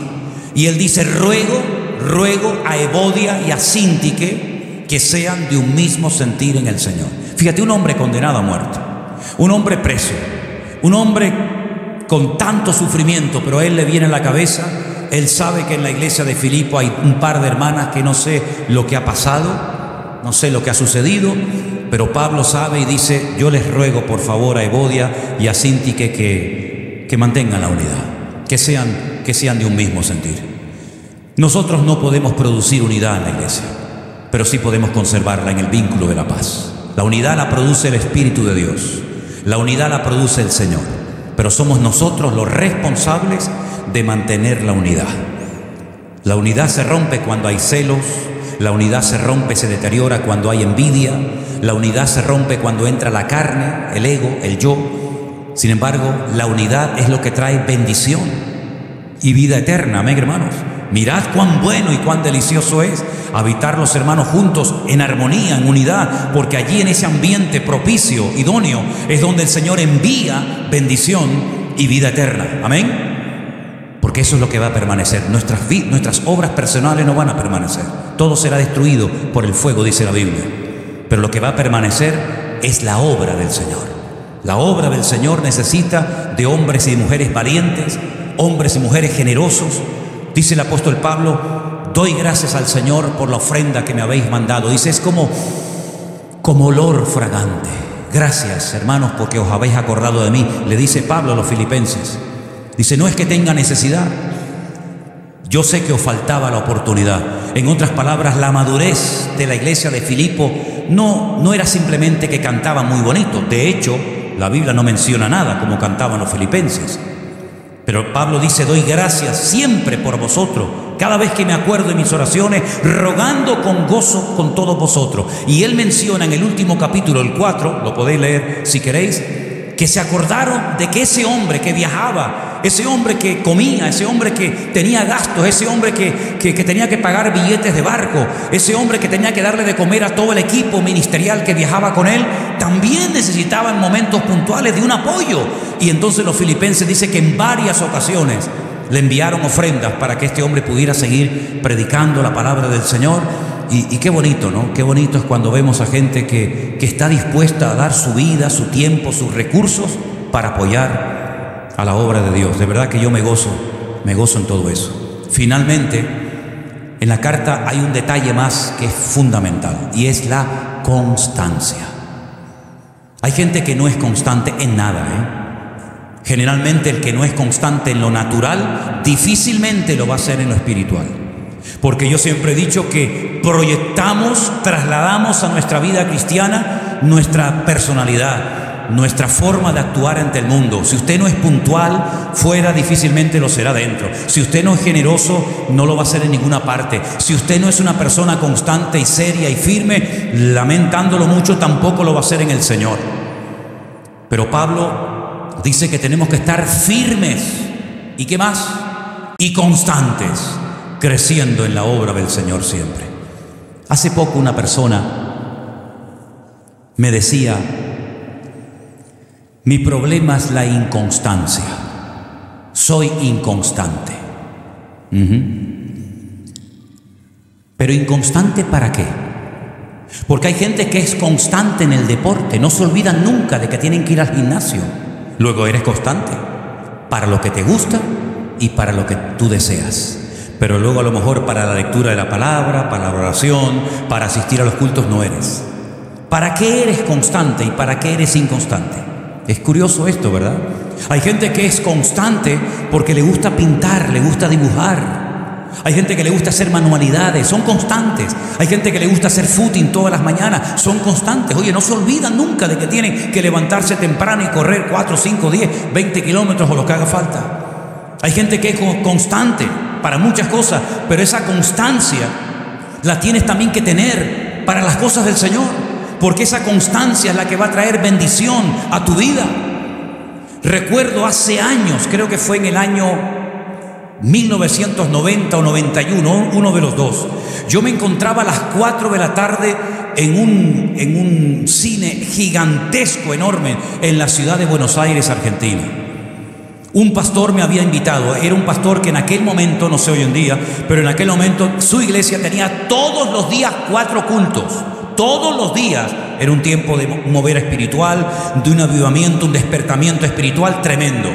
y él dice, ruego a Evodia y a Síntique que sean de un mismo sentir en el Señor. Fíjate, un hombre condenado a muerte, un hombre preso, un hombre con tanto sufrimiento, pero a él le viene a la cabeza, él sabe que en la iglesia de Filipo hay un par de hermanas que no sé lo que ha pasado, no sé lo que ha sucedido, pero Pablo sabe y dice, yo les ruego por favor a Evodia y a Síntique que mantengan la unidad. Que sean de un mismo sentir. Nosotros no podemos producir unidad en la iglesia, pero sí podemos conservarla en el vínculo de la paz. La unidad la produce el Espíritu de Dios, la unidad la produce el Señor, pero somos nosotros los responsables de mantener la unidad. La unidad se rompe cuando hay celos, la unidad se rompe, se deteriora cuando hay envidia, la unidad se rompe cuando entra la carne, el ego, el yo. Sin embargo, la unidad es lo que trae bendición y vida eterna. Amén, hermanos. Mirad cuán bueno y cuán delicioso es habitar los hermanos juntos en armonía, en unidad, porque allí en ese ambiente propicio, idóneo, es donde el Señor envía bendición y vida eterna. Amén. Porque eso es lo que va a permanecer. Nuestras obras personales no van a permanecer. Todo será destruido por el fuego, dice la Biblia. Pero lo que va a permanecer es la obra del Señor. La obra del Señor necesita de hombres y mujeres valientes, hombres y mujeres generosos. Dice el apóstol Pablo, doy gracias al Señor por la ofrenda que me habéis mandado. Dice, es como olor fragante. Gracias, hermanos, porque os habéis acordado de mí. Le dice Pablo a los filipenses. Dice, no es que tenga necesidad. Yo sé que os faltaba la oportunidad. En otras palabras, la madurez de la iglesia de Filipo no era simplemente que cantaban muy bonito. De hecho, la Biblia no menciona nada como cantaban los filipenses. Pero Pablo dice, doy gracias siempre por vosotros, cada vez que me acuerdo en mis oraciones, rogando con gozo con todos vosotros. Y él menciona en el último capítulo, el 4, lo podéis leer si queréis, que se acordaron de que ese hombre que viajaba, ese hombre que comía, ese hombre que tenía gastos, ese hombre que tenía que pagar billetes de barco, ese hombre que tenía que darle de comer a todo el equipo ministerial que viajaba con él, también necesitaban momentos puntuales de un apoyo. Y entonces los filipenses dicen que en varias ocasiones le enviaron ofrendas para que este hombre pudiera seguir predicando la palabra del Señor. Y qué bonito, ¿no? Qué bonito es cuando vemos a gente que está dispuesta a dar su vida, su tiempo, sus recursos para apoyar a la obra de Dios. De verdad que yo me gozo en todo eso. Finalmente, en la carta hay un detalle más que es fundamental y es la constancia. Hay gente que no es constante en nada, Generalmente el que no es constante en lo natural difícilmente lo va a hacer en lo espiritual. Porque yo siempre he dicho que proyectamos, trasladamos a nuestra vida cristiana nuestra personalidad, nuestra forma de actuar ante el mundo. Si usted no es puntual, fuera difícilmente lo será dentro. Si usted no es generoso, no lo va a hacer en ninguna parte. Si usted no es una persona constante y seria y firme, lamentándolo mucho, tampoco lo va a hacer en el Señor. Pero Pablo dice que tenemos que estar firmes. ¿Y qué más? Y constantes, creciendo en la obra del Señor siempre. Hace poco una persona me decía, Mi problema es la inconstancia. Soy inconstante. Pero inconstante ¿para qué? Porque hay gente que es constante en el deporte, no se olvidan nunca de que tienen que ir al gimnasio. Luego eres constante para lo que te gusta y para lo que tú deseas. Pero luego a lo mejor para la lectura de la palabra, para la oración, para asistir a los cultos no eres. ¿Para qué eres constante y para qué eres inconstante? Es curioso esto, ¿verdad? Hay gente que es constante porque le gusta pintar, le gusta dibujar. Hay gente que le gusta hacer manualidades, son constantes. Hay gente que le gusta hacer footing todas las mañanas, son constantes. Oye, no se olvidan nunca de que tienen que levantarse temprano y correr 4, 5, 10, 20 kilómetros o lo que haga falta. Hay gente que es constante para muchas cosas, pero esa constancia la tienes también que tener para las cosas del Señor, porque esa constancia es la que va a traer bendición a tu vida. Recuerdo hace años, creo que fue en el año 1990 o 91, uno de los dos. Yo me encontraba a las 4 de la tarde en un cine gigantesco, enorme, en la ciudad de Buenos Aires, Argentina. Un pastor me había invitado. Era un pastor que en aquel momento, no sé hoy en día, pero en aquel momento su iglesia tenía todos los días 4 cultos. Todos los días era un tiempo de mover espiritual, de un avivamiento, un despertamiento espiritual tremendo.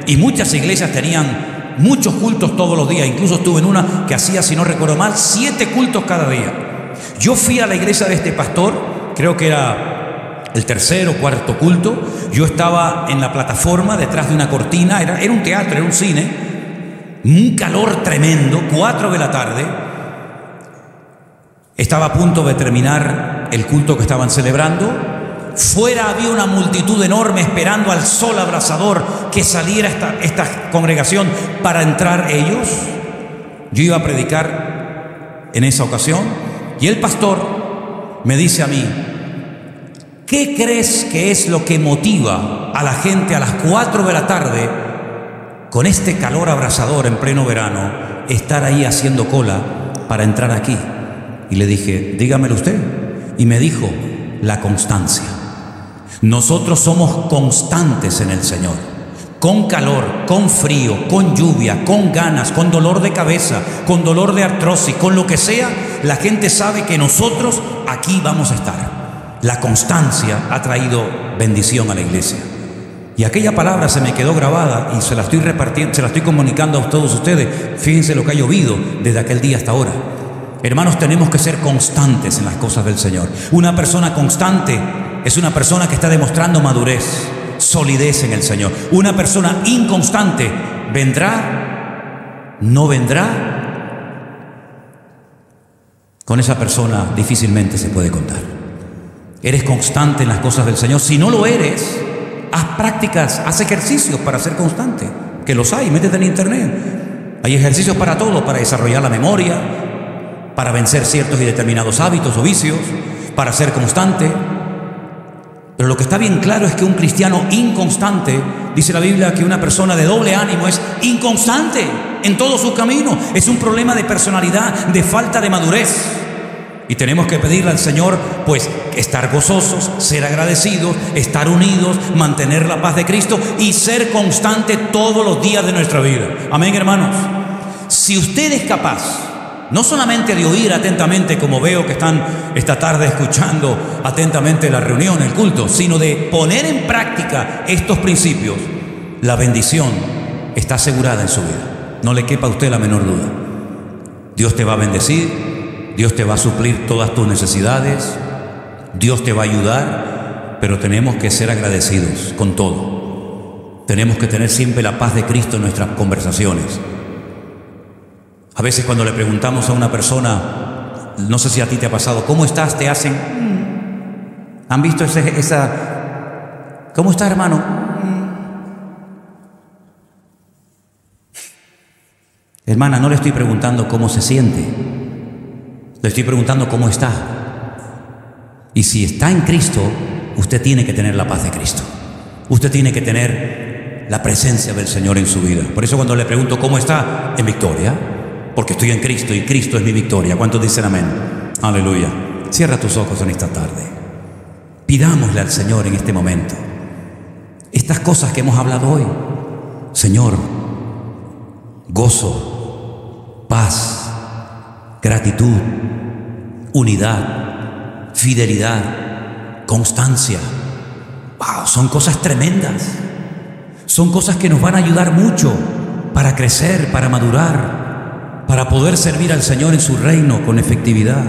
Y muchas iglesias tenían muchos cultos todos los días. Incluso estuve en una que hacía, si no recuerdo mal, 7 cultos cada día. Yo fui a la iglesia de este pastor, creo que era el 3º o 4º culto. Yo estaba en la plataforma detrás de una cortina, era un teatro, era un cine, un calor tremendo, 4 de la tarde. Estaba a punto de terminar el culto que estaban celebrando. Fuera había una multitud enorme esperando al sol abrasador que saliera esta congregación para entrar ellos. Yo iba a predicar en esa ocasión y el pastor me dice a mí: ¿qué crees que es lo que motiva a la gente a las 4 de la tarde, con este calor abrasador en pleno verano, estar ahí haciendo cola para entrar aquí? Y le dije: dígamelo usted. Y me dijo: la constancia. Nosotros somos constantes en el Señor. Con calor, con frío, con lluvia, con ganas, con dolor de cabeza, con dolor de artrosis, con lo que sea, la gente sabe que nosotros aquí vamos a estar. La constancia ha traído bendición a la iglesia. Y aquella palabra se me quedó grabada y se la estoy repartiendo, se la estoy comunicando a todos ustedes. Fíjense lo que ha llovido desde aquel día hasta ahora. Hermanos, tenemos que ser constantes en las cosas del Señor. Una persona constante es una persona que está demostrando madurez, solidez en el Señor. Una persona inconstante, ¿vendrá? ¿No vendrá? Con esa persona difícilmente se puede contar. ¿Eres constante en las cosas del Señor? Si no lo eres, haz prácticas, haz ejercicios para ser constante, que los hay, métete en internet. Hay ejercicios para todo, para desarrollar la memoria, para vencer ciertos y determinados hábitos o vicios, para ser constante. Pero lo que está bien claro es que un cristiano inconstante, dice la Biblia que una persona de doble ánimo es inconstante en todo su camino. Es un problema de personalidad, de falta de madurez. Y tenemos que pedirle al Señor, pues, estar gozosos, ser agradecidos, estar unidos, mantener la paz de Cristo y ser constante todos los días de nuestra vida. Amén, hermanos. Si usted es capaz no solamente de oír atentamente, como veo que están esta tarde escuchando atentamente la reunión, el culto, sino de poner en práctica estos principios, la bendición está asegurada en su vida. No le quepa a usted la menor duda. Dios te va a bendecir, Dios te va a suplir todas tus necesidades, Dios te va a ayudar, pero tenemos que ser agradecidos con todo. Tenemos que tener siempre la paz de Cristo en nuestras conversaciones. A veces cuando le preguntamos a una persona, no sé si a ti te ha pasado, ¿cómo estás? Te hacen, ¿han visto esa? ¿Cómo está, hermano? Hermana, no le estoy preguntando cómo se siente, le estoy preguntando cómo está. Y si está en Cristo, usted tiene que tener la paz de Cristo. Usted tiene que tener la presencia del Señor en su vida. Por eso cuando le pregunto cómo está, en victoria. Porque estoy en Cristo y Cristo es mi victoria. ¿Cuántos dicen amén? Aleluya. Cierra tus ojos en esta tarde. Pidámosle al Señor en este momento estas cosas que hemos hablado hoy. Señor, gozo, paz, gratitud, unidad, fidelidad, constancia. ¡Wow! Son cosas tremendas. Son cosas que nos van a ayudar mucho para crecer, para madurar, para poder servir al Señor en su reino con efectividad.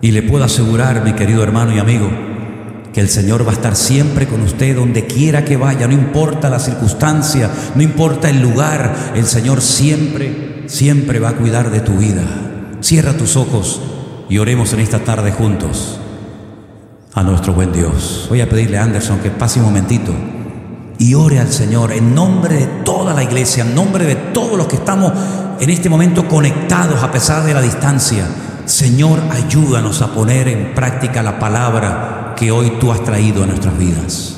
Y le puedo asegurar, mi querido hermano y amigo, que el Señor va a estar siempre con usted donde quiera que vaya, no importa la circunstancia, no importa el lugar, el Señor siempre va a cuidar de tu vida. Cierra tus ojos y oremos en esta tarde juntos a nuestro buen Dios. Voy a pedirle a Anderson que pase un momentito y ore al Señor en nombre de toda la iglesia, en nombre de todos los que estamos en este momento conectados a pesar de la distancia. Señor, ayúdanos a poner en práctica la palabra que hoy tú has traído a nuestras vidas.